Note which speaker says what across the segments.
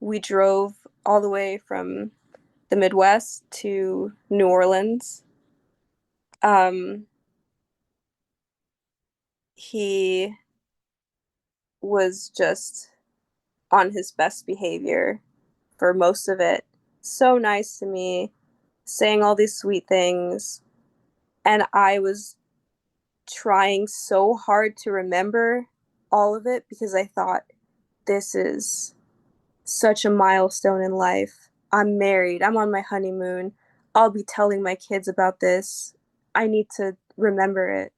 Speaker 1: we drove all the way from the Midwest to New Orleans. Um, he was just on his best behavior for most of it. So nice to me, saying all these sweet things. And I was trying so hard to remember all of it because I thought, this is such a milestone in life. I'm married. I'm on my honeymoon. I'll be telling my kids about this. I need to remember it.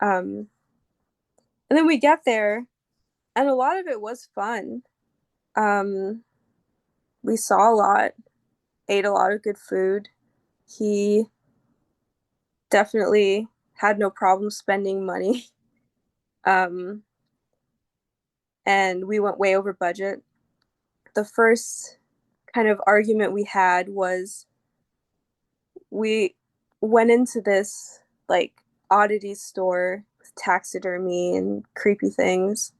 Speaker 1: Um, and then we get there, and a lot of it was fun. Um, we saw a lot, ate a lot of good food. He definitely had no problem spending money. Um, and we went way over budget. The first kind of argument we had was we went into this like oddity store with taxidermy and creepy things.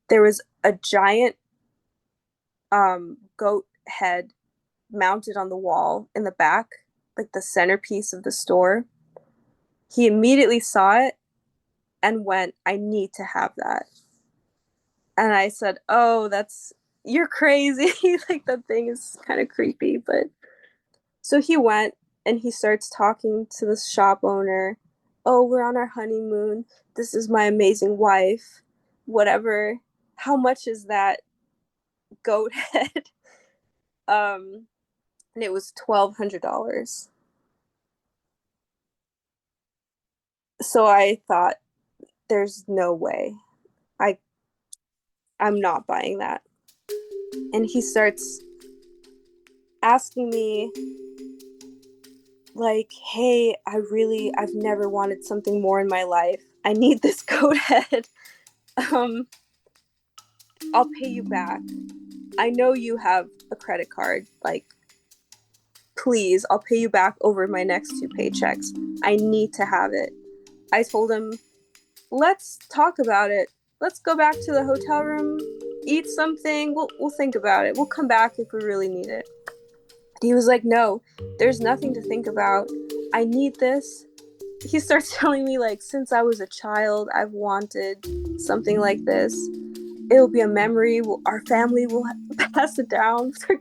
Speaker 1: There was a giant goat head mounted on the wall in the back, like the centerpiece of the store. He immediately saw it and went, I need to have that. And I said, oh, you're crazy. Like, that thing is kind of creepy. But so he went and he starts talking to the shop owner. Oh, we're on our honeymoon. This is my amazing wife. Whatever. How much is that goat head? And it was $1,200. So I thought, there's no way. I I'm not buying that. And he starts asking me like, hey, I've never wanted something more in my life. I need this goat head. Um, I'll pay you back. I know you have a credit card. Like, please, I'll pay you back over my next two paychecks. I need to have it. I told him, let's talk about it. Let's go back to the hotel room, eat something. We'll think about it. We'll come back if we really need it. He was like, no, there's nothing to think about. I need this. He starts telling me, like, since I was a child, I've wanted something like this. It'll be a memory. Our family will pass it down for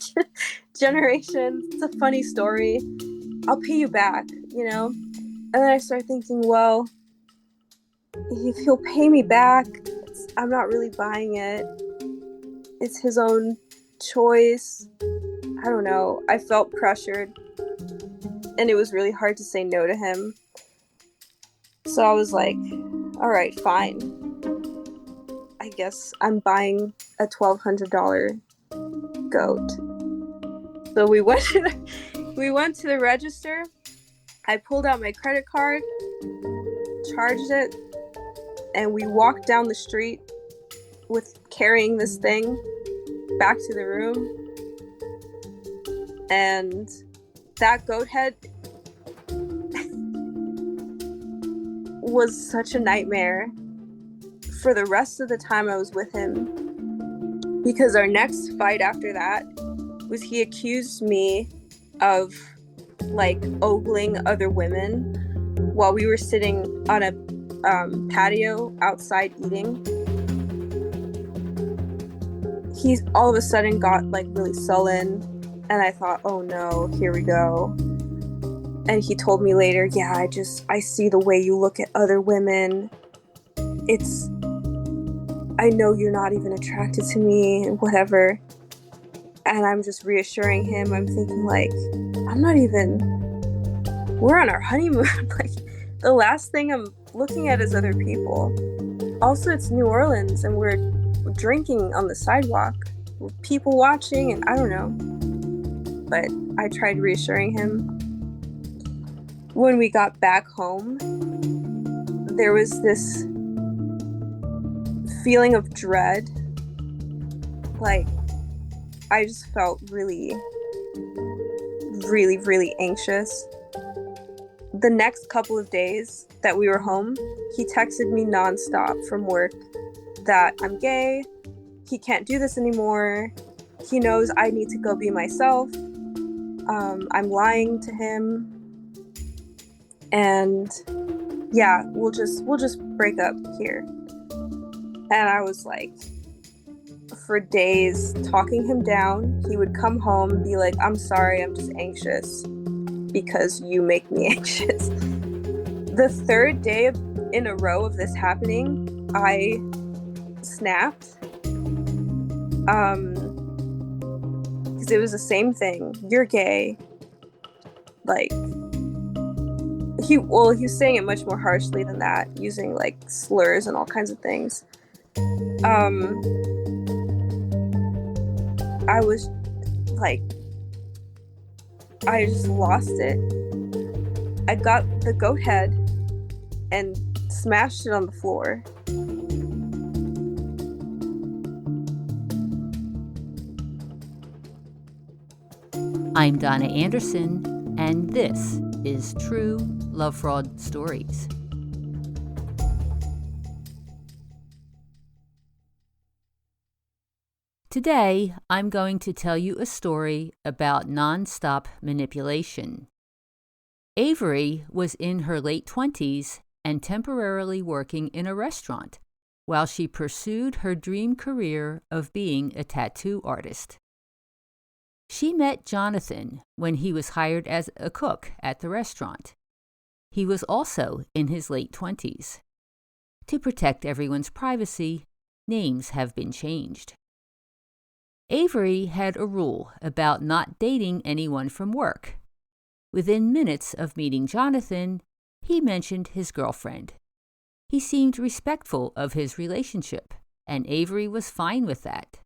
Speaker 1: generations. It's a funny story. I'll pay you back, you know? And then I start thinking, well, if he'll pay me back, I'm not really buying it. It's his own choice. I don't know. I felt pressured, and it was really hard to say no to him. So I was like, all right, fine. I guess I'm buying a $1,200 goat. So we went to the register. I pulled out my credit card, charged it, and we walked down the street with carrying this thing back to the room. And that goat head was such a nightmare for the rest of the time I was with him, because our next fight after that was he accused me of like ogling other women while we were sitting on a patio outside eating. He all of a sudden got like really sullen, and I thought, oh no, here we go. And he told me later, yeah, I see the way you look at other women. I know you're not even attracted to me and whatever. And I'm just reassuring him. I'm thinking like, we're on our honeymoon. Like, the last thing I'm looking at is other people. Also, it's New Orleans and we're drinking on the sidewalk with people watching, and I don't know. But I tried reassuring him. When we got back home, there was this feeling of dread. Like, I just felt really, really, really anxious. The next couple of days that we were home, he texted me nonstop from work that I'm gay, he can't do this anymore, he knows I need to go be myself. I'm lying to him, and yeah, we'll just break up here. And I was like, for days talking him down. He would come home and be like, I'm sorry, I'm just anxious because you make me anxious. The third day in a row of this happening, I snapped. Because it was the same thing. You're gay. Like, he was saying it much more harshly than that, using like slurs and all kinds of things. I was like, I just lost it. I got the goat head and smashed it on the floor.
Speaker 2: I'm Donna Anderson, and this is True Love Fraud Stories. Today, I'm going to tell you a story about nonstop manipulation. Avery was in her late 20s and temporarily working in a restaurant while she pursued her dream career of being a tattoo artist. She met Jonathan when he was hired as a cook at the restaurant. He was also in his late 20s. To protect everyone's privacy, names have been changed. Avery had a rule about not dating anyone from work. Within minutes of meeting Jonathan, he mentioned his girlfriend. He seemed respectful of his relationship, and Avery was fine with that.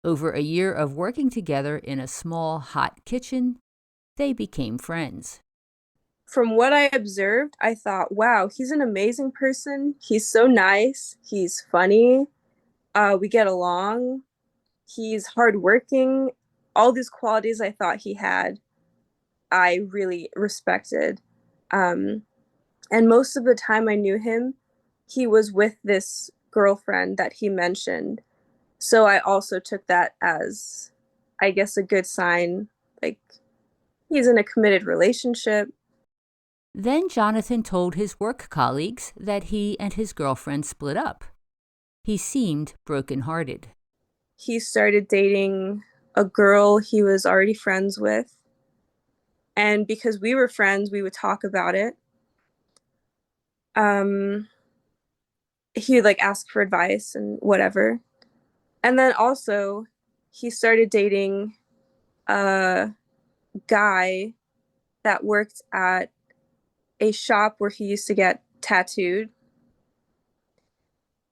Speaker 2: Over a year of working together in a small, hot kitchen, they became friends.
Speaker 1: From what I observed, I thought, wow, he's an amazing person. He's so nice. He's funny. We get along. He's hardworking. All these qualities I thought he had, I really respected. And most of the time I knew him, he was with this girlfriend that he mentioned. So I also took that as, I guess, a good sign. Like, he's in a committed relationship.
Speaker 2: Then Jonathan told his work colleagues that he and his girlfriend split up. He seemed brokenhearted.
Speaker 1: He started dating a girl he was already friends with. And because we were friends, we would talk about it. He would like ask for advice and whatever. And then also, he started dating a guy that worked at a shop where he used to get tattooed.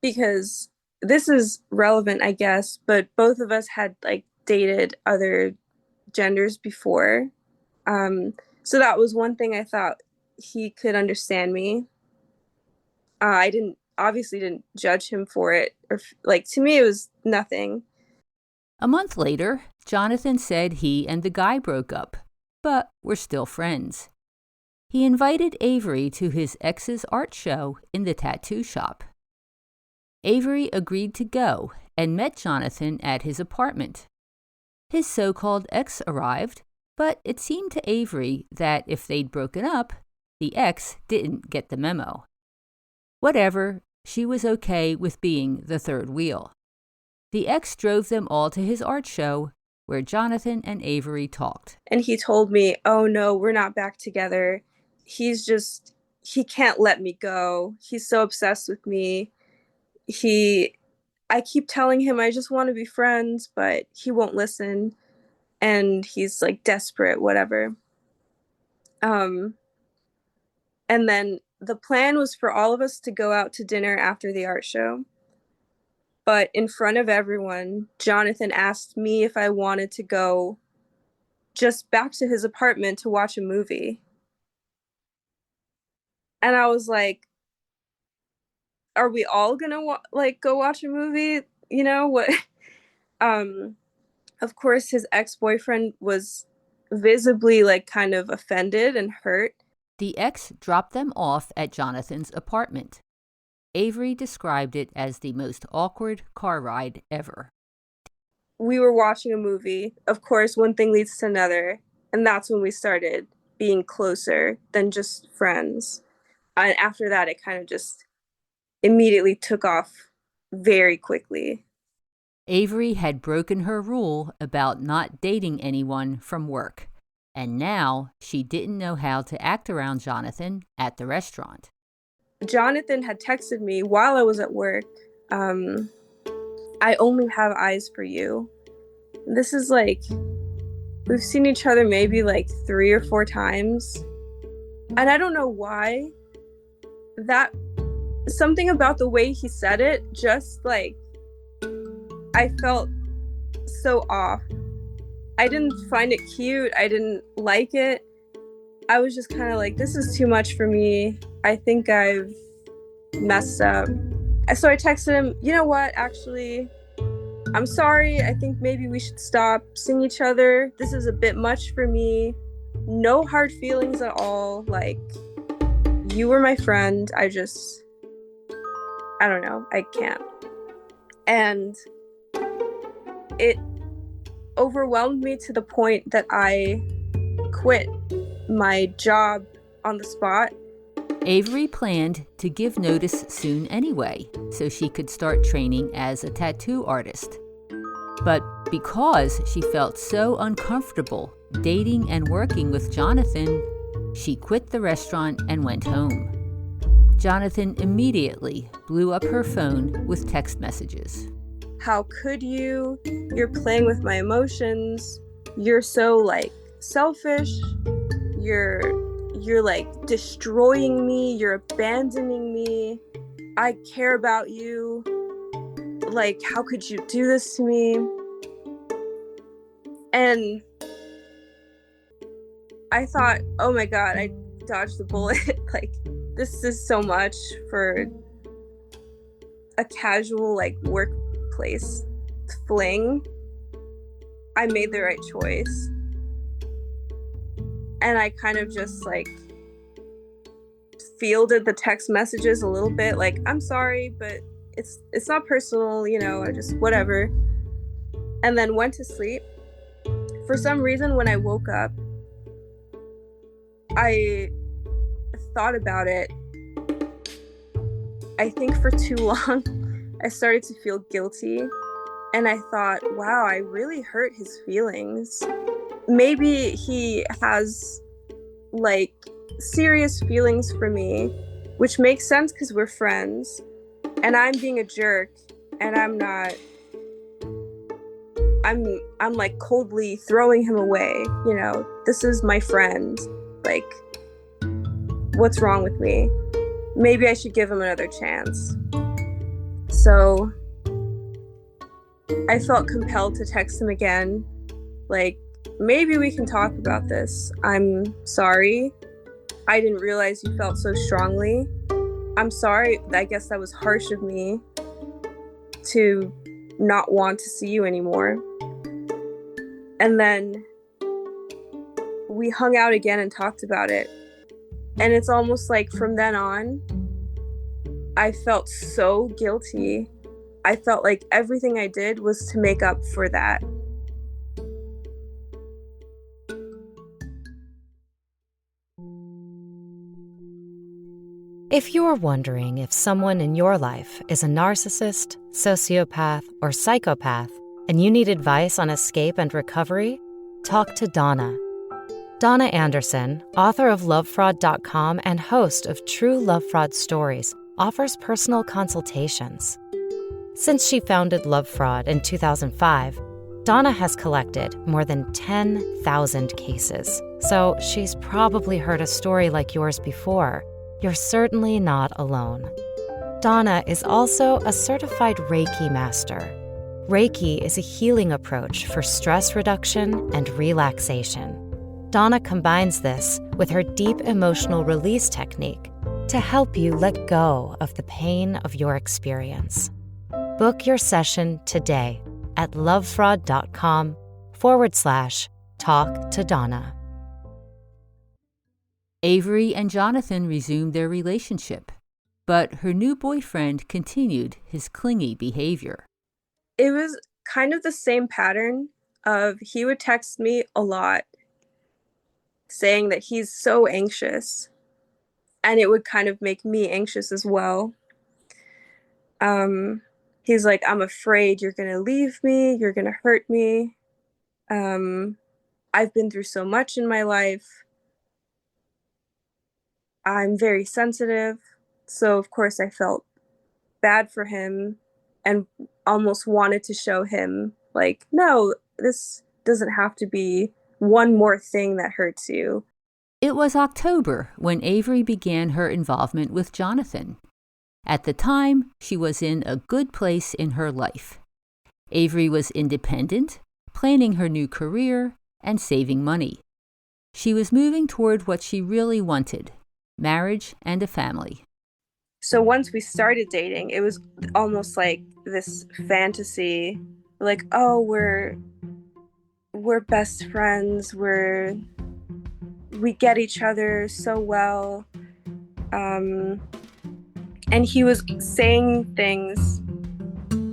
Speaker 1: Because this is relevant, I guess, but both of us had like dated other genders before. So that was one thing I thought he could understand me. I didn't judge him for it, or like to me it was nothing.
Speaker 2: A month later, Jonathan said he and the guy broke up, but were still friends. He invited Avery to his ex's art show in the tattoo shop. Avery agreed to go and met Jonathan at his apartment. His so-called ex arrived, but it seemed to Avery that if they'd broken up, the ex didn't get the memo. Whatever, she was okay with being the third wheel. The ex drove them all to his art show, where Jonathan and Avery talked.
Speaker 1: And he told me, oh no, we're not back together. He can't let me go. He's so obsessed with me. I keep telling him I just want to be friends, but he won't listen. And he's like desperate, whatever. And then the plan was for all of us to go out to dinner after the art show. But in front of everyone, Jonathan asked me if I wanted to go just back to his apartment to watch a movie. And I was like, are we all gonna like go watch a movie? You know what? um of course his ex-boyfriend was visibly like kind of offended and hurt.
Speaker 2: The ex dropped them off at Jonathan's apartment. Avery described it as the most awkward car ride ever.
Speaker 1: we were watching a movie. Of course, one thing leads to another, and that's when we started being closer than just friends. And after that, it kind of just immediately took off very quickly.
Speaker 2: Avery had broken her rule about not dating anyone from work, and now she didn't know how to act around Jonathan at the restaurant.
Speaker 1: Jonathan had texted me while I was at work. Um, I only have eyes for you. This is like, we've seen each other maybe like 3 or 4 times. And I don't know why. That, something about the way he said it, just like, I felt so off. I didn't find it cute. I didn't like it. I was just kind of like, this is too much for me. I think I've messed up. So I texted him, you know what, actually, I'm sorry. I think maybe we should stop seeing each other. This is a bit much for me. No hard feelings at all. Like, you were my friend. I don't know. I can't. And it overwhelmed me to the point that I quit my job on the spot.
Speaker 2: Avery planned to give notice soon anyway, so she could start training as a tattoo artist. But because she felt so uncomfortable dating and working with Jonathan, she quit the restaurant and went home. Jonathan immediately blew up her phone with text messages.
Speaker 1: How could you? You're playing with my emotions. You're so like selfish. You're like destroying me. You're abandoning me. I care about you. Like, how could you do this to me? And I thought, oh my God, I dodged the bullet. Like, this is so much for a casual, like, workplace fling. I made the right choice. And I kind of just, like, fielded the text messages a little bit. Like, I'm sorry, but it's not personal, you know, I just, whatever. And then went to sleep. For some reason, when I woke up, I thought about it, I think for too long. I started to feel guilty, and I thought, wow, I really hurt his feelings. Maybe he has like serious feelings for me, which makes sense because we're friends, and I'm being a jerk, and I'm not. I'm like coldly throwing him away, you know. This is my friend. Like, what's wrong with me? Maybe I should give him another chance. So I felt compelled to text him again. Like, maybe we can talk about this. I'm sorry. I didn't realize you felt so strongly. I'm sorry. I guess that was harsh of me to not want to see you anymore. And then we hung out again and talked about it. And it's almost like from then on, I felt so guilty. I felt like everything I did was to make up for that.
Speaker 3: If you're wondering if someone in your life is a narcissist, sociopath, or psychopath, and you need advice on escape and recovery, talk to Donna. Donna Anderson, author of LoveFraud.com and host of True Love Fraud Stories, offers personal consultations. Since she founded Love Fraud in 2005, Donna has collected more than 10,000 cases. So she's probably heard a story like yours before. You're certainly not alone. Donna is also a certified Reiki master. Reiki is a healing approach for stress reduction and relaxation. Donna combines this with her deep emotional release technique to help you let go of the pain of your experience. Book your session today at lovefraud.com/talk to Donna.
Speaker 2: Avery and Jonathan resumed their relationship, but her new boyfriend continued his clingy behavior.
Speaker 1: It was kind of the same pattern of he would text me a lot saying that he's so anxious, and it would kind of make me anxious as well. Um, he's like, I'm afraid you're gonna leave me, you're gonna hurt me. Um, I've been through so much in my life. I'm very sensitive. So, of course, I felt bad for him and almost wanted to show him, like, no, this doesn't have to be one more thing that hurts you.
Speaker 2: It was October when Avery began her involvement with Jonathan. At the time, she was in a good place in her life. Avery was independent, planning her new career, and saving money. She was moving toward what she really wanted: marriage and a family.
Speaker 1: So once we started dating, it was almost like this fantasy, like, oh, we're best friends, we get each other so well. And he was saying things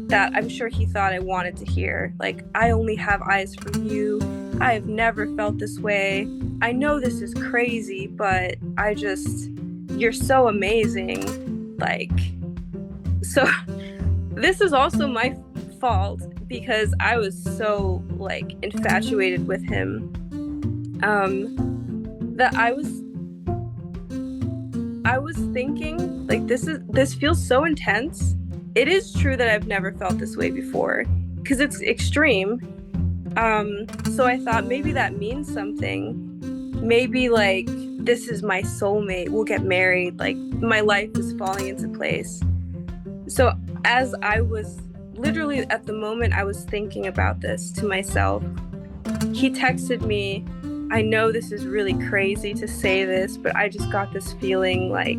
Speaker 1: that I'm sure he thought I wanted to hear. Like, I only have eyes for you. I have never felt this way. I know this is crazy, but you're so amazing. Like, so this is also my fault because I was so, like, infatuated with him. That I was thinking, like, this feels so intense. It is true that I've never felt this way before because it's extreme. So I thought maybe that means something. Maybe, like, this is my soulmate. We'll get married. Like, my life is falling into place. So as I was literally at the moment I was thinking about this to myself, he texted me, I know this is really crazy to say this, but I just got this feeling, like,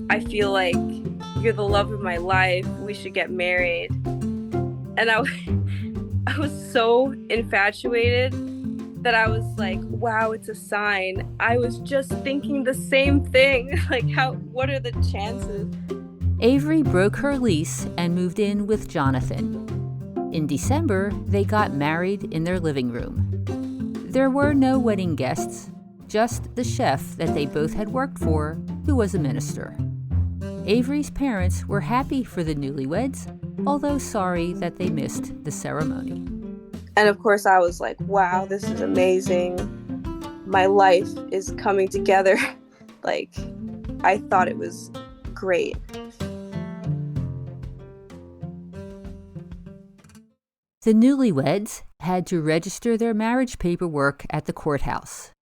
Speaker 1: I feel like you're the love of my life. We should get married. And I was so infatuated that I was like, wow, it's a sign. I was just thinking the same thing. Like, what are the chances?
Speaker 2: Avery broke her lease and moved in with Jonathan. In December, they got married in their living room. There were no wedding guests, just the chef that they both had worked for, who was a minister. Avery's parents were happy for the newlyweds, although sorry that they missed the ceremony.
Speaker 1: And of course, I was like, wow, this is amazing. My life is coming together. Like, I thought it was great.
Speaker 2: The newlyweds had to register their marriage paperwork at the courthouse.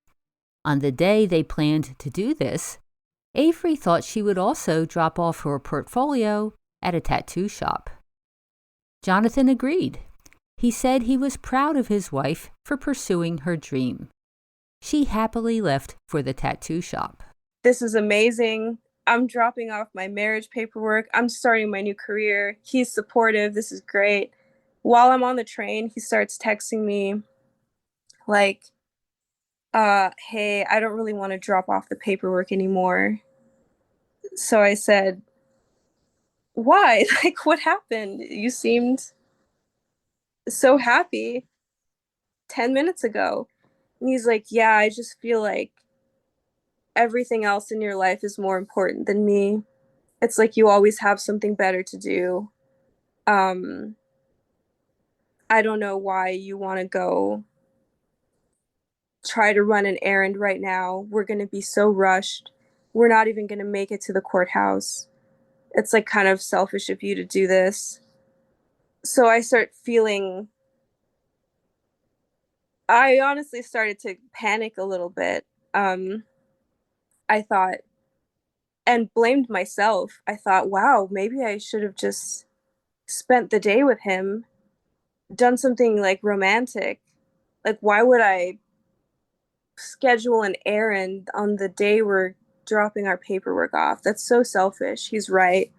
Speaker 2: On the day they planned to do this, Avery thought she would also drop off her portfolio at a tattoo shop. Jonathan agreed. He said he was proud of his wife for pursuing her dream. She happily left for the tattoo shop.
Speaker 1: This is amazing. I'm dropping off my marriage paperwork. I'm starting my new career. He's supportive. This is great. While I'm on the train, he starts texting me like, hey, I don't really want to drop off the paperwork anymore. So I said, why? Like, what happened? You seemed so happy 10 minutes ago. And he's like, yeah, I just feel like everything else in your life is more important than me. It's like you always have something better to do. I don't know why you want to go try to run an errand right now. We're going to be so rushed. We're not even going to make it to the courthouse. It's like kind of selfish of you to do this. So I honestly started to panic a little bit. I thought, and blamed myself. I thought, wow, maybe I should have just spent the day with him, done something like romantic. Like, why would I schedule an errand on the day we're dropping our paperwork off? That's so selfish. He's right.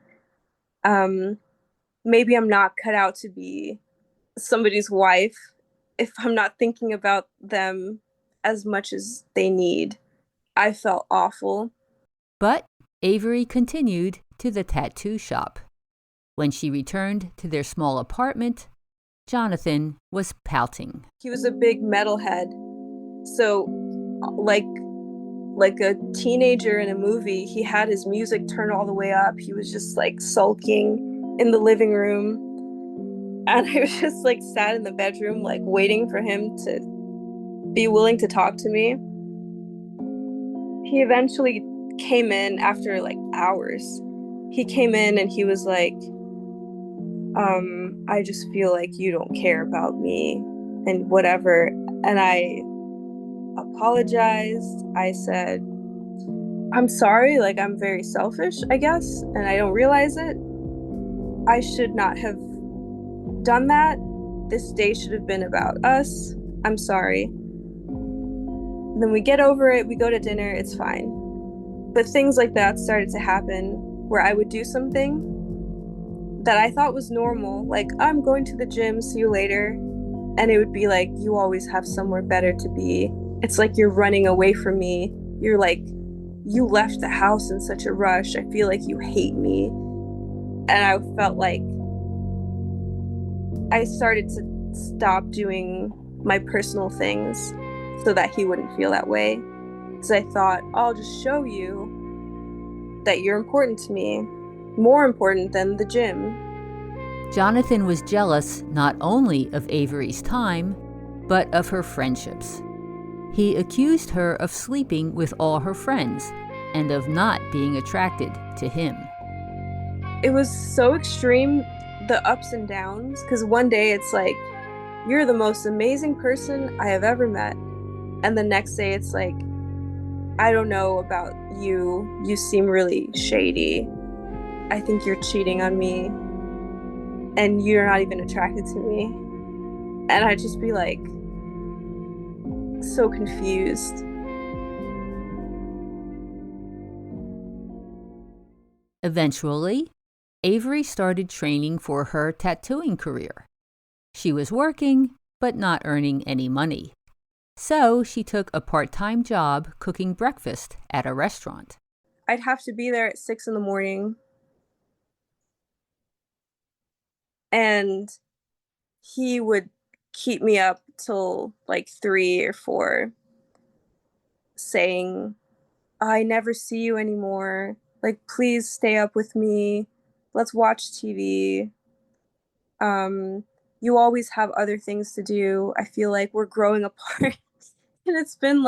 Speaker 1: Um, Maybe I'm not cut out to be somebody's wife if I'm not thinking about them as much as they need. I felt awful.
Speaker 2: But Avery continued to the tattoo shop. When she returned to their small apartment, Jonathan was pouting.
Speaker 1: He was a big metalhead. So, like a teenager in a movie, he had his music turned all the way up. He was just like sulking in the living room. And I was just like sat in the bedroom, like waiting for him to be willing to talk to me. He eventually came in after like hours. He came in and he was like, I just feel like you don't care about me and whatever. And I apologized. I said, I'm sorry, like I'm very selfish, I guess, and I don't realize it. I should not have done that. This day should have been about us. I'm sorry. Then we get over it, we go to dinner, it's fine. But things like that started to happen where I would do something that I thought was normal, like I'm going to the gym, see you later. And it would be like, you always have somewhere better to be. It's like you're running away from me. You're like, you left the house in such a rush. I feel like you hate me. And I felt like I started to stop doing my personal things so that he wouldn't feel that way. Because I thought, I'll just show you that you're important to me, more important than the gym.
Speaker 2: Jonathan was jealous not only of Avery's time, but of her friendships. He accused her of sleeping with all her friends and of not being attracted to him.
Speaker 1: It was so extreme, the ups and downs, because one day it's like, you're the most amazing person I have ever met. And the next day it's like, I don't know about you. You seem really shady. I think you're cheating on me. And you're not even attracted to me. And I'd just be like, so confused.
Speaker 2: Eventually, Avery started training for her tattooing career. She was working, but not earning any money. So she took a part-time job cooking breakfast at a restaurant.
Speaker 1: I'd have to be there at 6 in the morning. And he would keep me up till like 3 or 4, saying, I never see you anymore. Like, please stay up with me. Let's watch TV. Um, you always have other things to do. I feel like we're growing apart. And it's been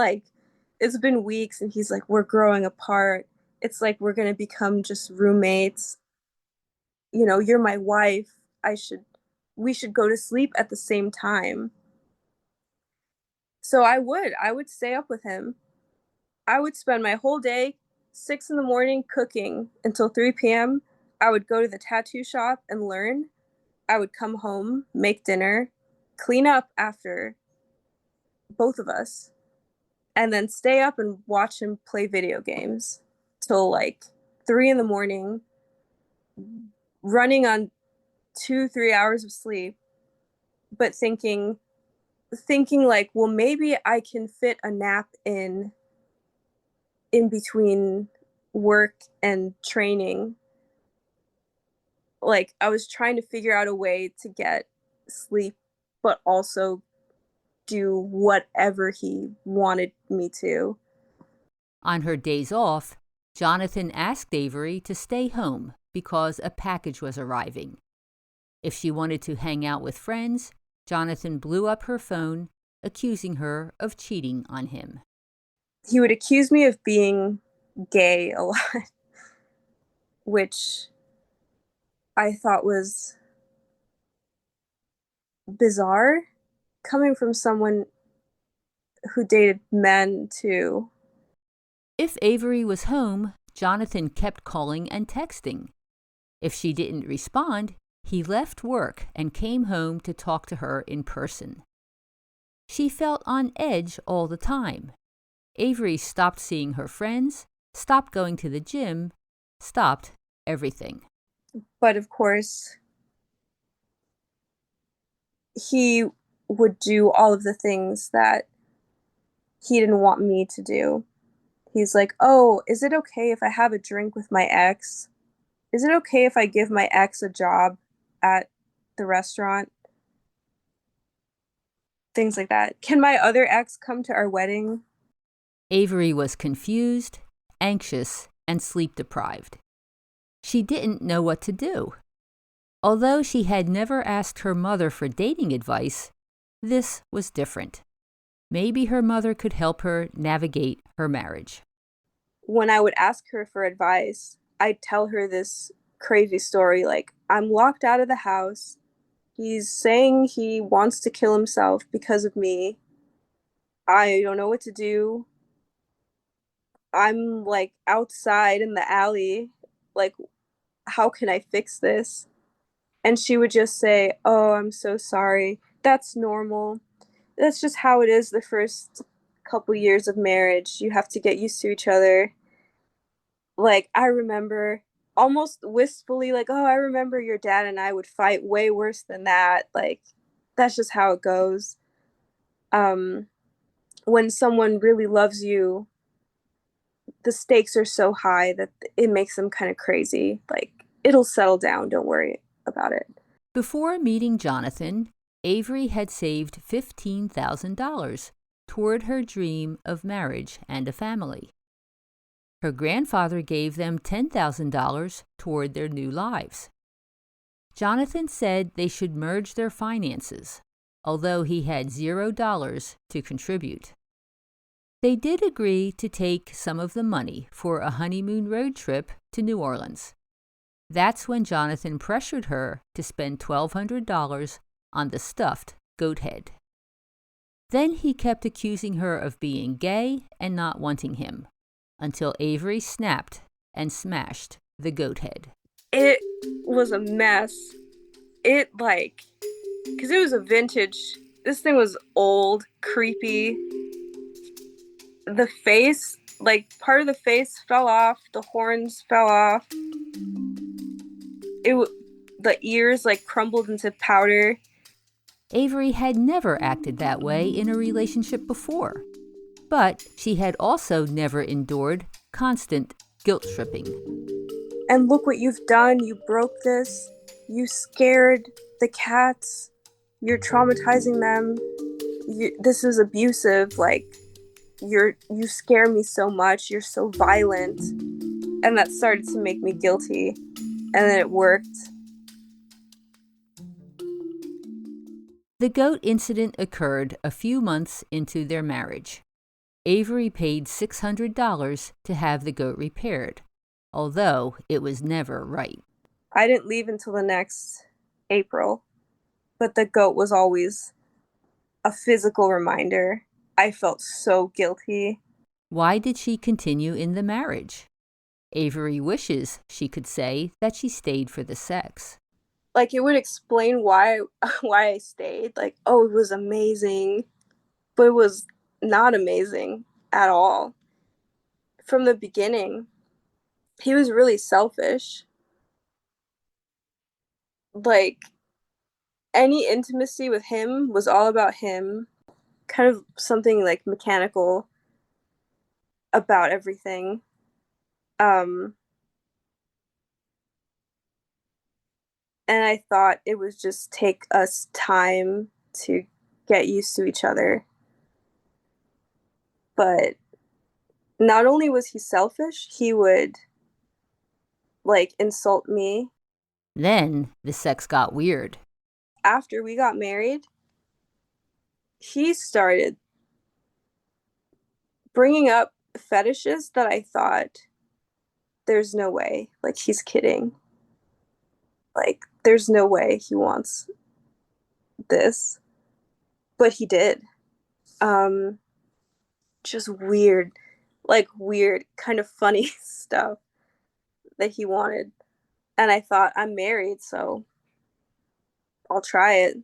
Speaker 1: weeks, and he's like, we're growing apart. It's like we're gonna become just roommates. You know, you're my wife. We should go to sleep at the same time. So I would stay up with him. I would spend my whole day, 6 in the morning, cooking until 3 p.m. I would go to the tattoo shop and learn. I would come home, make dinner, clean up after both of us, and then stay up and watch him play video games till like 3 in the morning, running on 2, 3 hours of sleep, but thinking like, well, maybe I can fit a nap in between work and training. Like, I was trying to figure out a way to get sleep, but also do whatever he wanted me to.
Speaker 2: On her days off, Jonathan asked Avery to stay home because a package was arriving. If she wanted to hang out with friends, Jonathan blew up her phone, accusing her of cheating on him.
Speaker 1: He would accuse me of being gay a lot, which I thought was bizarre coming from someone who dated men too.
Speaker 2: If Avery was home, Jonathan kept calling and texting. If she didn't respond, he left work and came home to talk to her in person. She felt on edge all the time. Avery stopped seeing her friends, stopped going to the gym, stopped everything.
Speaker 1: But of course, he would do all of the things that he didn't want me to do. He's like, oh, is it okay if I have a drink with my ex? Is it okay if I give my ex a job at the restaurant? things like that. Can my other ex come to our wedding?
Speaker 2: Avery was confused, anxious, and sleep deprived. She didn't know what to do. Although she had never asked her mother for dating advice, this was different. Maybe her mother could help her navigate her marriage.
Speaker 1: When I would ask her for advice, I'd tell her this crazy story like, I'm locked out of the house. He's saying he wants to kill himself because of me. I don't know what to do. I'm like outside in the alley. Like, how can I fix this? And she would just say, "Oh, I'm so sorry. That's normal. That's just how it is the first couple years of marriage. You have to get used to each other." Like, I remember almost wistfully, like, "Oh, I remember your dad and I would fight way worse than that. Like, that's just how it goes." Um, when someone really loves you, the stakes are so high that it makes them kind of crazy. Like, it'll settle down. Don't worry about it.
Speaker 2: Before meeting Jonathan, Avery had saved $15,000 toward her dream of marriage and a family. Her grandfather gave them $10,000 toward their new lives. Jonathan said they should merge their finances, although he had $0 to contribute. They did agree to take some of the money for a honeymoon road trip to New Orleans. That's when Jonathan pressured her to spend $1,200 on the stuffed goat head. Then he kept accusing her of being gay and not wanting him, until Avery snapped and smashed the goat head.
Speaker 1: It was a mess. Because it was a vintage, this thing was old, creepy. The face, like, part of the face fell off, the horns fell off. The ears, like, crumbled into powder.
Speaker 2: Avery had never acted that way in a relationship before, but she had also never endured constant guilt tripping.
Speaker 1: And look what you've done. You broke this. You scared the cats. You're traumatizing them. This is abusive. Like, you scare me so much. You're so violent. And that started to make me guilty. And then it worked.
Speaker 2: The goat incident occurred a few months into their marriage. Avery paid $600 to have the goat repaired, although it was never right.
Speaker 1: I didn't leave until the next April, but the goat was always a physical reminder. I felt so guilty.
Speaker 2: Why did she continue in the marriage? Avery wishes she could say that she stayed for the sex.
Speaker 1: Like, it would explain why I stayed. Like, oh, it was amazing, but it was not amazing at all. From the beginning, he was really selfish. Like, any intimacy with him was all about him, kind of something like mechanical about everything. Um, and I thought it would just take us time to get used to each other. But not only was he selfish, he would like insult me.
Speaker 2: Then the sex got weird.
Speaker 1: After we got married, he started bringing up fetishes that I thought, there's no way. Like, he's kidding. Like, there's no way he wants this. But he did. Um, just weird, like weird, kind of funny stuff that he wanted. And I thought, I'm married, so I'll try it.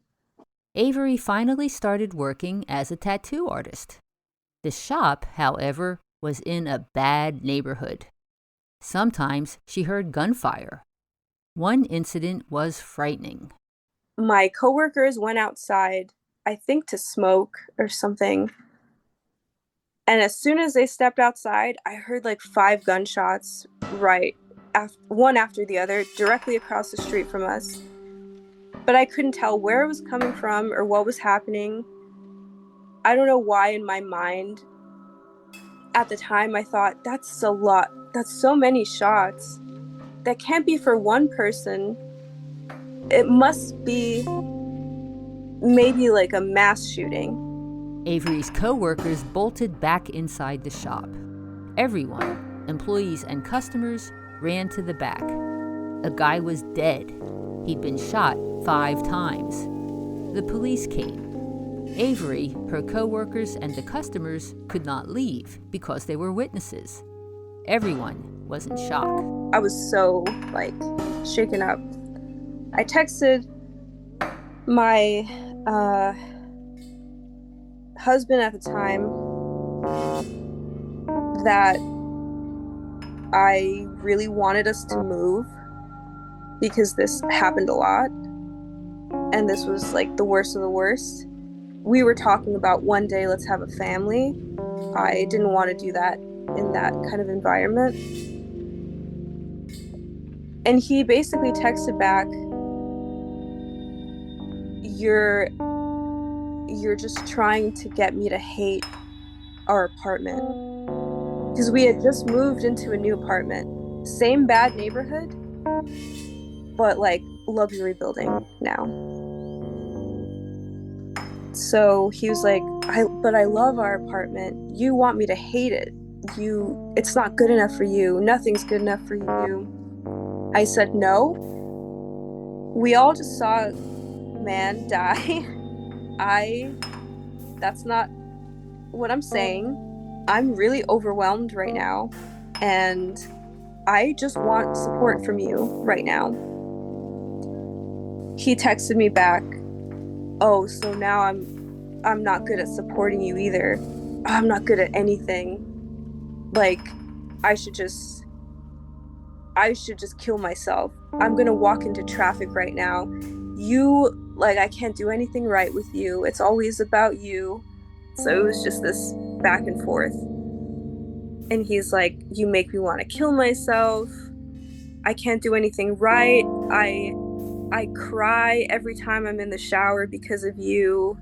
Speaker 2: Avery finally started working as a tattoo artist. The shop, however, was in a bad neighborhood. Sometimes she heard gunfire. One incident was frightening.
Speaker 1: My coworkers went outside, I think to smoke or something. And as soon as they stepped outside, I heard like 5 gunshots one after the other, directly across the street from us. But I couldn't tell where it was coming from or what was happening. I don't know why in my mind at the time I thought that's a lot. That's so many shots. That can't be for one person. It must be maybe like a mass shooting.
Speaker 2: Avery's co-workers bolted back inside the shop. Everyone, employees and customers, ran to the back. A guy was dead. He'd been shot 5 times. The police came. Avery, her co-workers, and the customers could not leave because they were witnesses. Everyone was in shock.
Speaker 1: I was so, shaken up. I texted my husband at the time that I really wanted us to move because this happened a lot. And this was the worst of the worst. We were talking about one day, let's have a family. I didn't want to do that in that kind of environment. And he basically texted back, you're just trying to get me to hate our apartment. Because we had just moved into a new apartment. Same bad neighborhood, but luxury building now. So he was like, but I love our apartment. You want me to hate it. It's not good enough for you. Nothing's good enough for you. I said, no. We all just saw a man die. That's not what I'm saying. I'm really overwhelmed right now. And I just want support from you right now. He texted me back, oh, so now I'm not good at supporting you either. I'm not good at anything. I should just kill myself. I'm gonna walk into traffic right now. I can't do anything right with you. It's always about you. So it was just this back and forth. And he's like, you make me want to kill myself. I can't do anything right. I cry every time I'm in the shower because of you.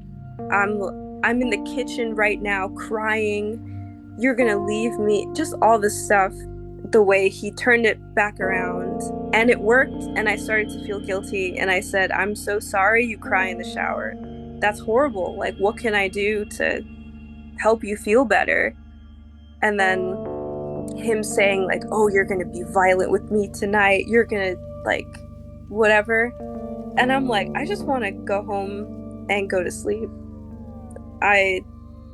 Speaker 1: I'm in the kitchen right now crying. You're gonna leave me. Just all this stuff. The way he turned it back around. And it worked, and I started to feel guilty. And I said, I'm so sorry you cry in the shower. That's horrible. What can I do to help you feel better? And then him saying, oh, you're gonna be violent with me tonight. You're gonna, whatever. And I'm like, I just want to go home and go to sleep.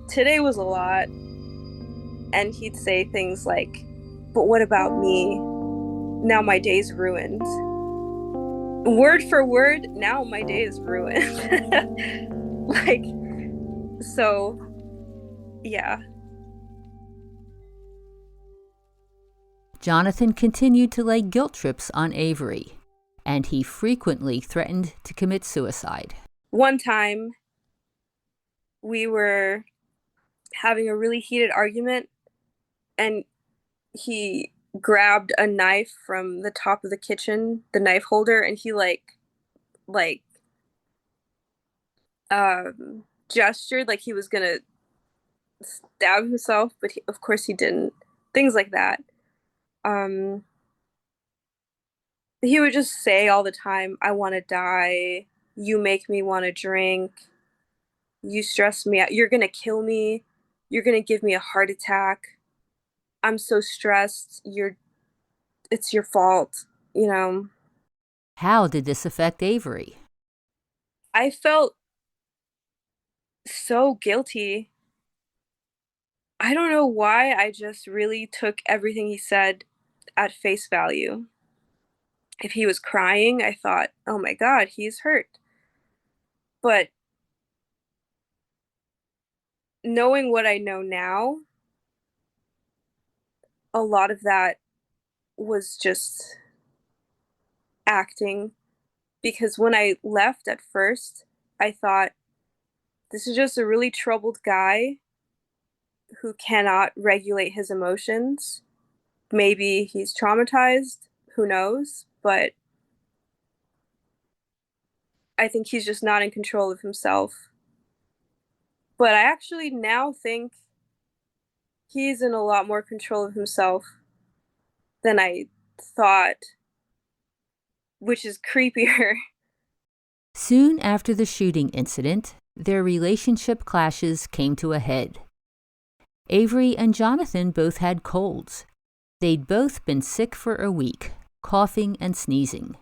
Speaker 1: Today was a lot. And he'd say things like, but what about me? Now my day's ruined. Word for word, now my day is ruined. So, yeah.
Speaker 2: Jonathan continued to lay guilt trips on Avery, and he frequently threatened to commit suicide.
Speaker 1: One time, we were having a really heated argument, and he grabbed a knife from the top of the kitchen, the knife holder, and he gestured like he was gonna stab himself, but of course he didn't. Things like that. He would just say all the time, I want to die. You make me want to drink. You stress me out. You're gonna kill me. You're gonna give me a heart attack. I'm so stressed. It's your fault,
Speaker 2: How did this affect Avery?
Speaker 1: I felt so guilty. I don't know why. I just really took everything he said at face value. If he was crying, I thought, oh my God, he's hurt. But knowing what I know now, a lot of that was just acting. Because when I left at first, I thought, this is just a really troubled guy who cannot regulate his emotions. Maybe he's traumatized, who knows? But I think he's just not in control of himself. But I actually now think he's in a lot more control of himself than I thought, which is creepier.
Speaker 2: Soon after the shooting incident, their relationship clashes came to a head. Avery and Jonathan both had colds. They'd both been sick for a week, coughing and sneezing.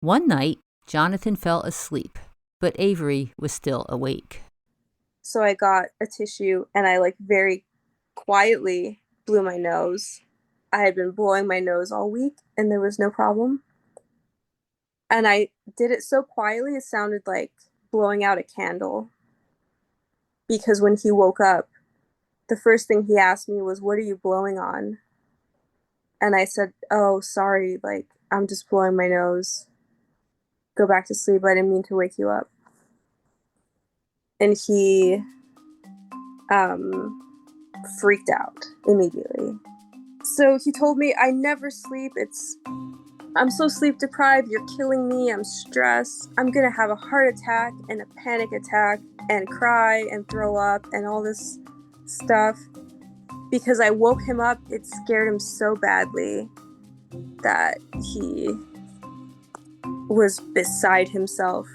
Speaker 2: One night, Jonathan fell asleep, but Avery was still awake.
Speaker 1: So I got a tissue and I like very quietly blew my nose. I had been blowing my nose all week and there was no problem. And I did it so quietly, it sounded like blowing out a candle. Because when he woke up, the first thing he asked me was, "What are you blowing on?" And I said, "Oh, sorry, like, I'm just blowing my nose. Go back to sleep. I didn't mean to wake you up." And he freaked out immediately. So he told me, "I never sleep. I'm so sleep deprived. You're killing me. I'm stressed. I'm going to have a heart attack and a panic attack and cry and throw up and all this stuff." Because I woke him up, it scared him so badly that he was beside himself.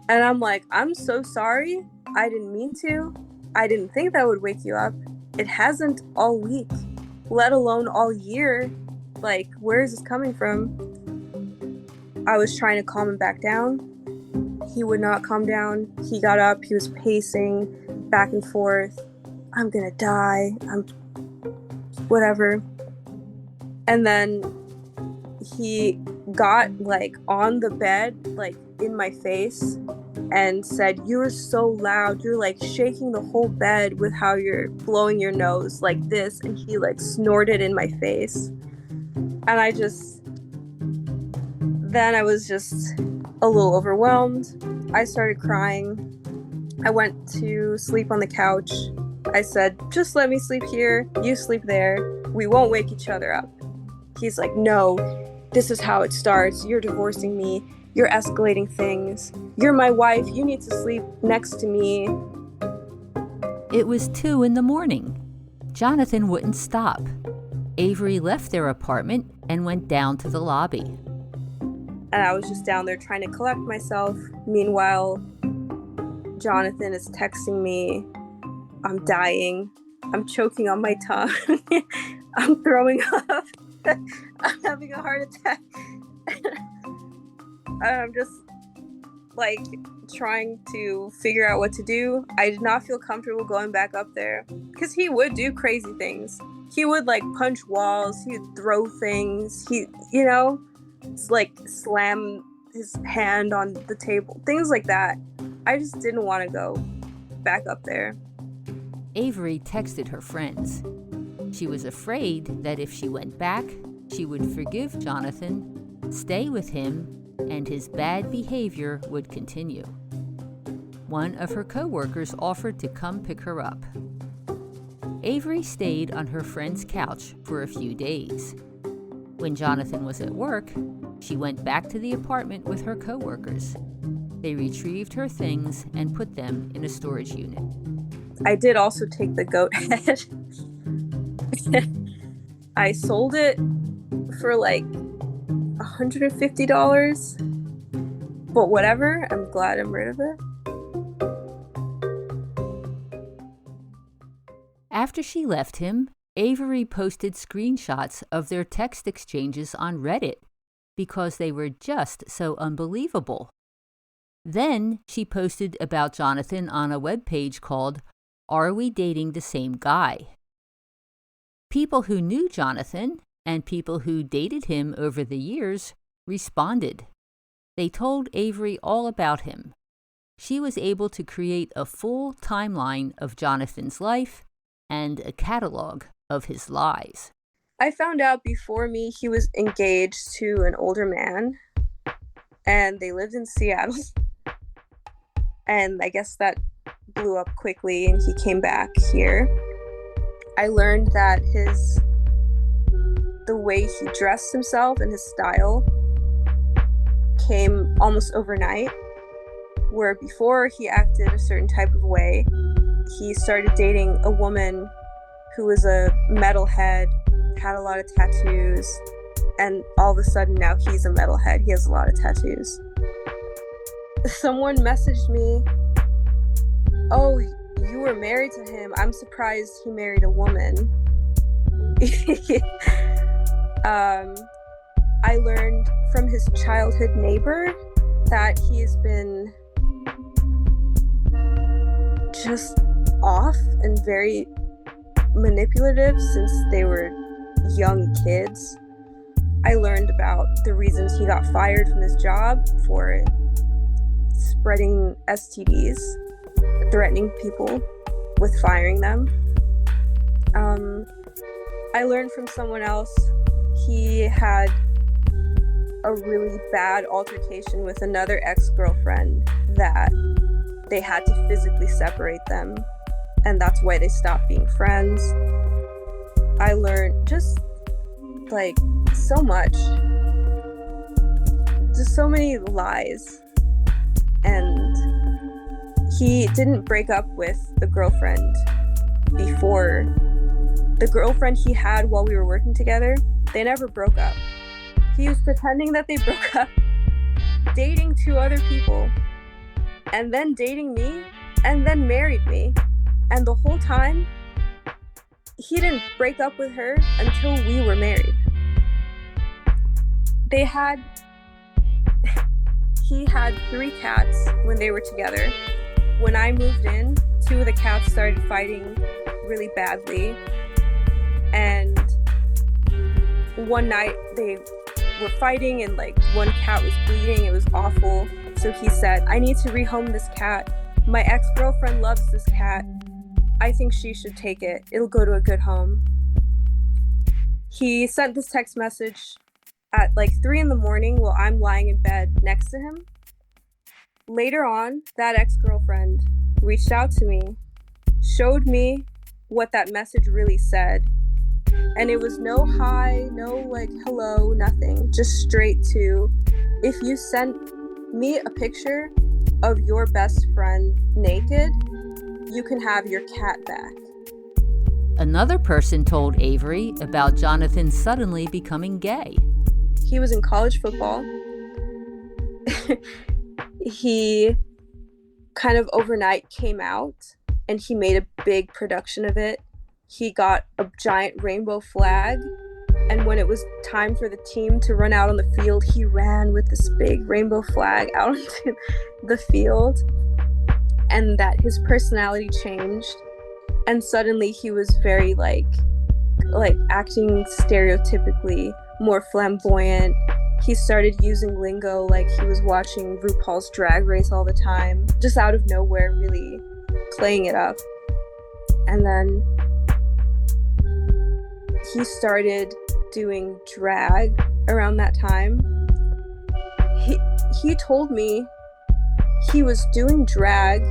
Speaker 1: And I'm like, "I'm so sorry. I didn't mean to. I didn't think that would wake you up. It hasn't all week, let alone all year. Like, where is this coming from?" I was trying to calm him back down. He would not calm down. He got up. He was pacing back and forth. "I'm gonna die. I'm whatever." And then he got like on the bed, like in my face, and said, "You're so loud. You're like shaking the whole bed with how you're blowing your nose like this." And he like snorted in my face. And then I was just a little overwhelmed. I started crying. I went to sleep on the couch. I said, "Just let me sleep here. You sleep there. We won't wake each other up." He's like, "No, this is how it starts. You're divorcing me. You're escalating things. You're my wife. You need to sleep next to me."
Speaker 2: It was 2 a.m. Jonathan wouldn't stop. Avery left their apartment and went down to the lobby.
Speaker 1: And I was just down there trying to collect myself. Meanwhile, Jonathan is texting me, "I'm dying. I'm choking on my tongue. I'm throwing up. I'm having a heart attack." I'm just like trying to figure out what to do. I did not feel comfortable going back up there because he would do crazy things. He would like punch walls. He would throw things. Like slam his hand on the table. Things like that. I just didn't want to go back up there.
Speaker 2: Avery texted her friends. She was afraid that if she went back, she would forgive Jonathan, stay with him, and his bad behavior would continue. One of her coworkers offered to come pick her up. Avery stayed on her friend's couch for a few days. When Jonathan was at work, she went back to the apartment with her coworkers. They retrieved her things and put them in a storage unit.
Speaker 1: I did also take the goat head. I sold it for like $150. But whatever, I'm glad I'm rid of it.
Speaker 2: After she left him, Avery posted screenshots of their text exchanges on Reddit because they were just so unbelievable. Then she posted about Jonathan on a webpage called "Are We Dating the Same Guy?" People who knew Jonathan and people who dated him over the years responded. They told Avery all about him. She was able to create a full timeline of Jonathan's life and a catalog of his lies.
Speaker 1: I found out before me he was engaged to an older man, and they lived in Seattle. And I guess that blew up quickly, and he came back here. I learned that the way he dressed himself and his style came almost overnight. where before he acted a certain type of way. He started dating a woman who was a metalhead, had a lot of tattoos, and all of a sudden now he's a metalhead. He has a lot of tattoos. Someone messaged me, "Oh, you were married to him. I'm surprised he married a woman." I learned from his childhood neighbor that he's been just off and very manipulative since they were young kids. I learned about the reasons he got fired from his job for spreading STDs, threatening people with firing them. I learned from someone else he had a really bad altercation with another ex-girlfriend that they had to physically separate them, and that's why they stopped being friends. I learned just like so much, just so many lies. And he didn't break up with the girlfriend before. The girlfriend he had while we were working together, they never broke up. He was pretending that they broke up, dating 2 other people, and then dating me, and then married me. And the whole time, he didn't break up with her until we were married. He had 3 cats when they were together. When I moved in, 2 of the cats started fighting really badly. And one night they were fighting and like one cat was bleeding. It was awful. So he said, "I need to rehome this cat. My ex-girlfriend loves this cat. I think she should take it. It'll go to a good home." He sent this text message at like 3 a.m. while I'm lying in bed next to him. Later on, that ex-girlfriend reached out to me, showed me what that message really said. And it was no hi, no like hello, nothing. Just straight to, "If you send me a picture of your best friend naked, you can have your cat back."
Speaker 2: Another person told Avery about Jonathan suddenly becoming gay.
Speaker 1: He was in college football. He kind of overnight came out and he made a big production of it. He got a giant rainbow flag, and when it was time for the team to run out on the field, he ran with this big rainbow flag out onto the field, and that his personality changed, and suddenly he was very like acting stereotypically more flamboyant. He started using lingo like he was watching RuPaul's Drag Race all the time, just out of nowhere, really playing it up. And then he started doing drag around that time. He told me he was doing drag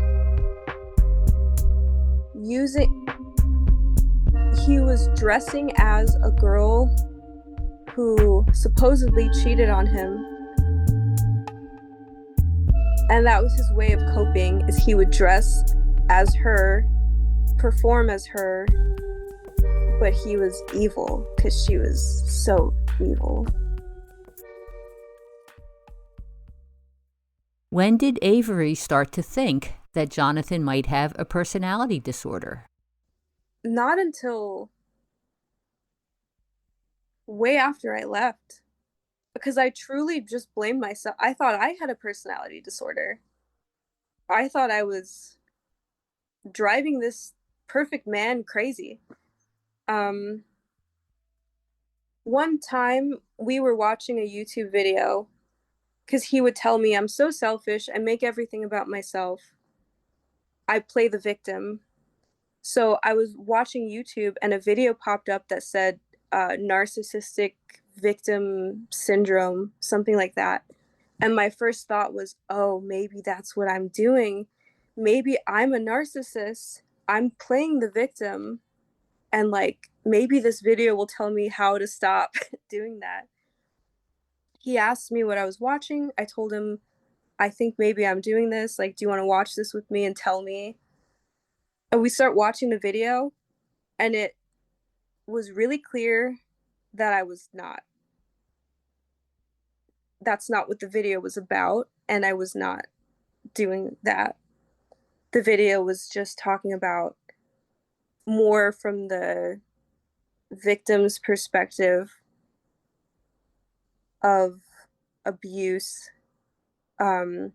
Speaker 1: he was dressing as a girl who supposedly cheated on him, and that was his way of coping, is he would dress as her, perform as her, but he was evil because she was so evil.
Speaker 2: When did Avery start to think that Jonathan might have a personality disorder?
Speaker 1: Not until way after I left, because I truly just blamed myself. I thought I had a personality disorder. I thought I was driving this perfect man crazy. One time we were watching a YouTube video because he would tell me, "I'm so selfish. I make everything about myself. I play the victim." So I was watching YouTube and a video popped up that said narcissistic victim syndrome, something like that. And my first thought was, oh, maybe that's what I'm doing. Maybe I'm a narcissist. I'm playing the victim. And like, maybe this video will tell me how to stop doing that. He asked me what I was watching. I told him I think maybe I'm doing this. Like, do you want to watch this with me and tell me? And we start watching the video, and it was really clear that I was not. That's not what the video was about, and I was not doing that. The video was just talking about more from the victim's perspective of abuse. Um,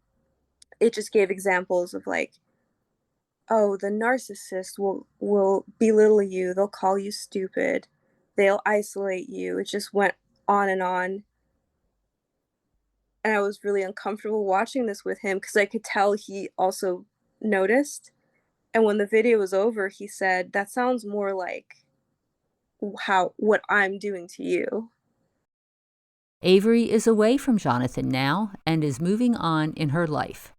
Speaker 1: it just gave examples of like, oh, the narcissist will belittle you, they'll call you stupid, they'll isolate you. It just went on and on. And I was really uncomfortable watching this with him because I could tell he also noticed. And when the video was over, he said, "That sounds more like how what I'm doing to you."
Speaker 2: Avery is away from Jonathan now and is moving on in her life.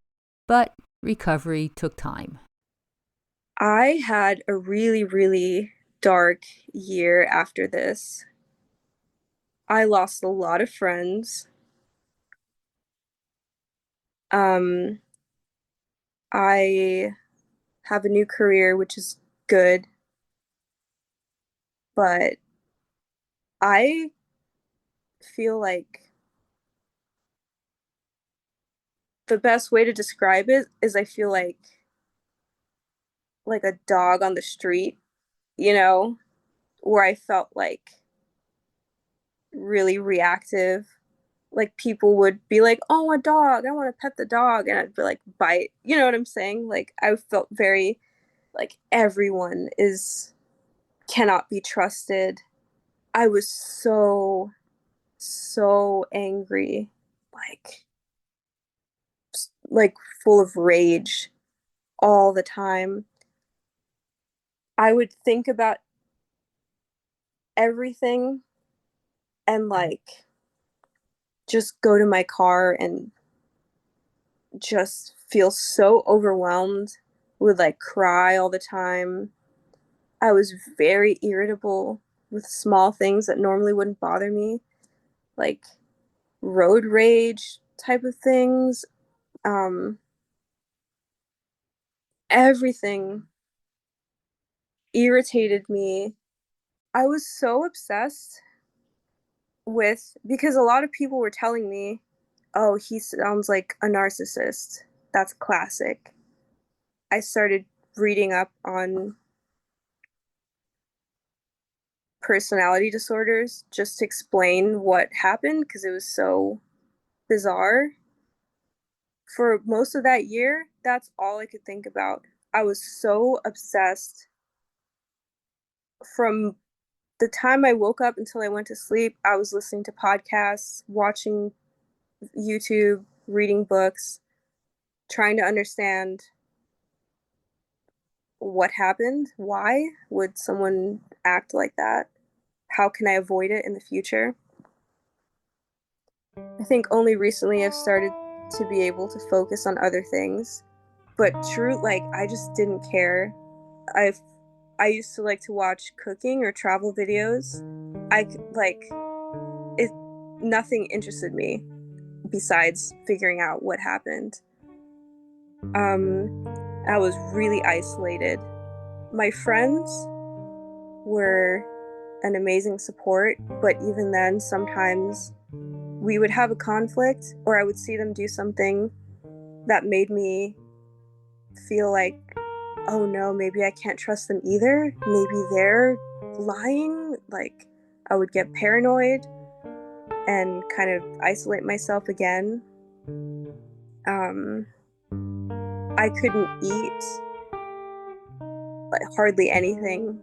Speaker 2: But recovery took time.
Speaker 1: I had a really, really dark year after this. I lost a lot of friends. Um, I have a new career, which is good, but I feel like the best way to describe it is I feel like a dog on the street, you know, where I felt like really reactive. Like people would be like, "Oh, a dog! I want to pet the dog," and I'd be like, "Bite." You know what I'm saying? Like I felt very like everyone is cannot be trusted. I was so angry, like like full of rage all the time. I would think about everything and like just go to my car and just feel so overwhelmed, would like cry all the time. I was very irritable with small things that normally wouldn't bother me, like road rage type of things. Um, Everything irritated me. I was so obsessed with because a lot of people were telling me, "Oh, he sounds like a narcissist." That's classic. I started reading up on personality disorders just to explain what happened because it was so bizarre. For most of that year, that's all I could think about. I was so obsessed from the time I woke up until I went to sleep. I was listening to podcasts, watching YouTube, reading books, trying to understand what happened. Why would someone act like that? How can I avoid it in the future? I think only recently I've started to be able to focus on other things. But true, like I just didn't care. I've I used to like to watch cooking or travel videos. Like it nothing interested me besides figuring out what happened. Um I was really isolated. My friends were an amazing support, but even then sometimes we would have a conflict or I would see them do something that made me feel like, oh no, maybe I can't trust them either. Maybe they're lying. Like, I would get paranoid and kind of isolate myself again. Um, I couldn't eat like hardly anything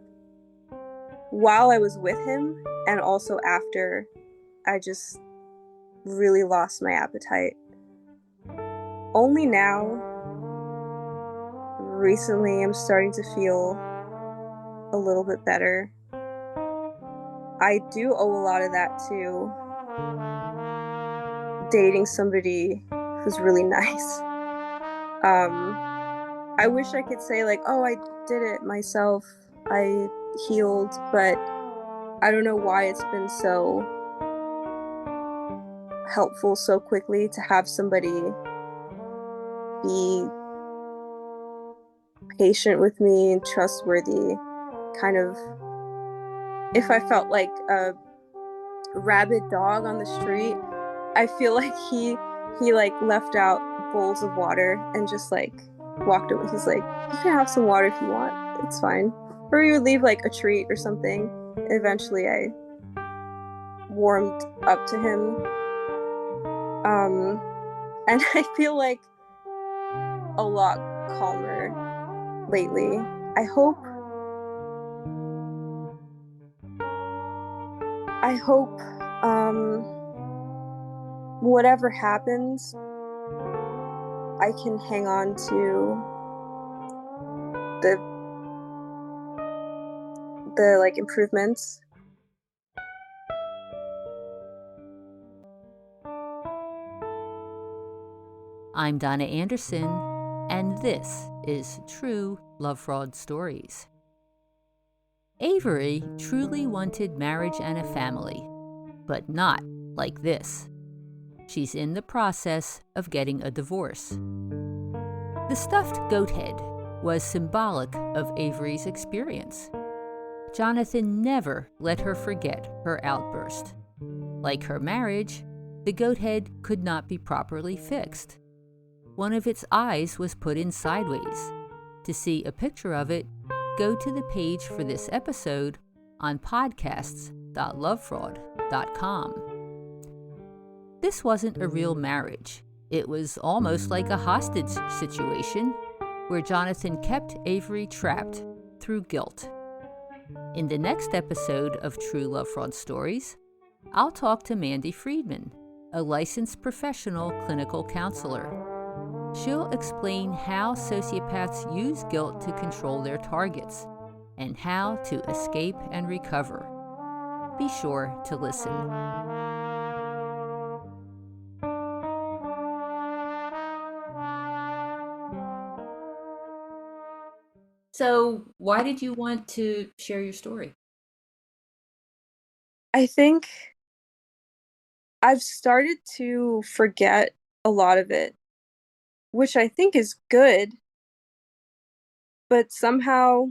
Speaker 1: while I was with him, and also after. I just really lost my appetite. Only now, recently, I'm starting to feel a little bit better. I do owe a lot of that to dating somebody who's really nice. Um, I wish I could say like, oh, I did it myself. I healed, but I don't know why it's been so helpful so quickly to have somebody be patient with me and trustworthy. Kind of, if I felt like a rabid dog on the street, I feel like he like left out bowls of water and just like walked away. He's like, you can have some water if you want, it's fine. Or he would leave like a treat or something. Eventually I warmed up to him, and I feel like a lot calmer lately. I hope whatever happens, I can hang on to the like improvements.
Speaker 2: I'm Donna Anderson, and this is True Love Fraud Stories. Avery truly wanted marriage and a family, but not like this. She's in the process of getting a divorce. The stuffed goat head was symbolic of Avery's experience. Jonathan never let her forget her outburst. Like her marriage, the goat head could not be properly fixed. One of its eyes was put in sideways. To see a picture of it, go to the page for this episode on podcasts.lovefraud.com. This wasn't a real marriage. It was almost like a hostage situation where Jonathan kept Avery trapped through guilt. In the next episode of True Love Fraud Stories, I'll talk to Mandy Friedman, a licensed professional clinical counselor. She'll explain how sociopaths use guilt to control their targets and how to escape and recover. Be sure to listen. So, why did you want to share your story?
Speaker 1: I think I've started to forget a lot of it, which I think is good, but somehow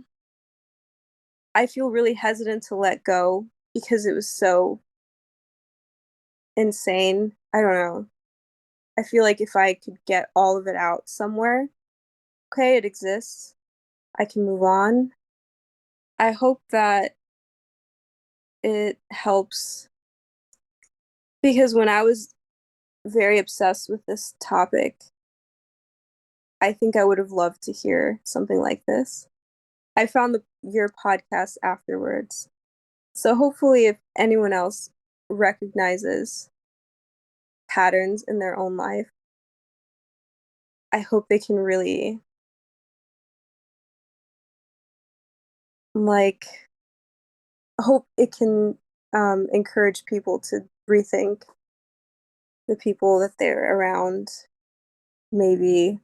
Speaker 1: I feel really hesitant to let go because it was so insane. I don't know. I feel like if I could get all of it out somewhere, okay, it exists, I can move on. I hope that it helps, because when I was very obsessed with this topic, I think I would have loved to hear something like this. I found your podcast afterwards. So hopefully if anyone else recognizes patterns in their own life, I hope they can really hope it can encourage people to rethink the people that they're around, maybe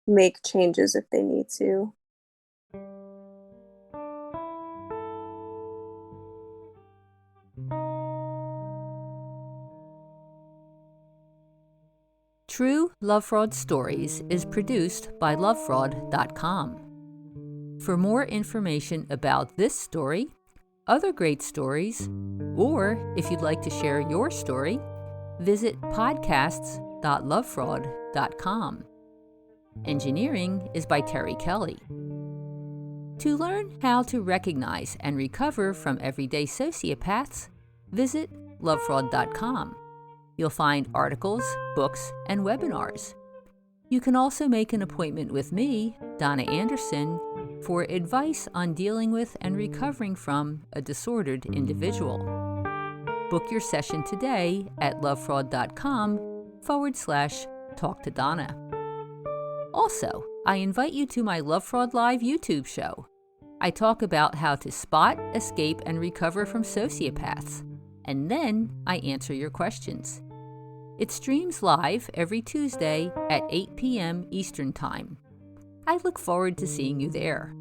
Speaker 1: make changes if they need to.
Speaker 2: True Love Fraud Stories is produced by lovefraud.com. For more information about this story, other great stories, or if you'd like to share your story, visit podcasts.lovefraud.com. Engineering is by Terry Kelly. To learn how to recognize and recover from everyday sociopaths, visit lovefraud.com. You'll find articles, books, and webinars. You can also make an appointment with me, Donna Anderson, for advice on dealing with and recovering from a disordered individual. Book your session today at lovefraud.com/talk to Donna. Also, I invite you to my Love Fraud Live YouTube show. I talk about how to spot, escape, and recover from sociopaths, and then I answer your questions. It streams live every Tuesday at 8 p.m. Eastern Time. I look forward to seeing you there.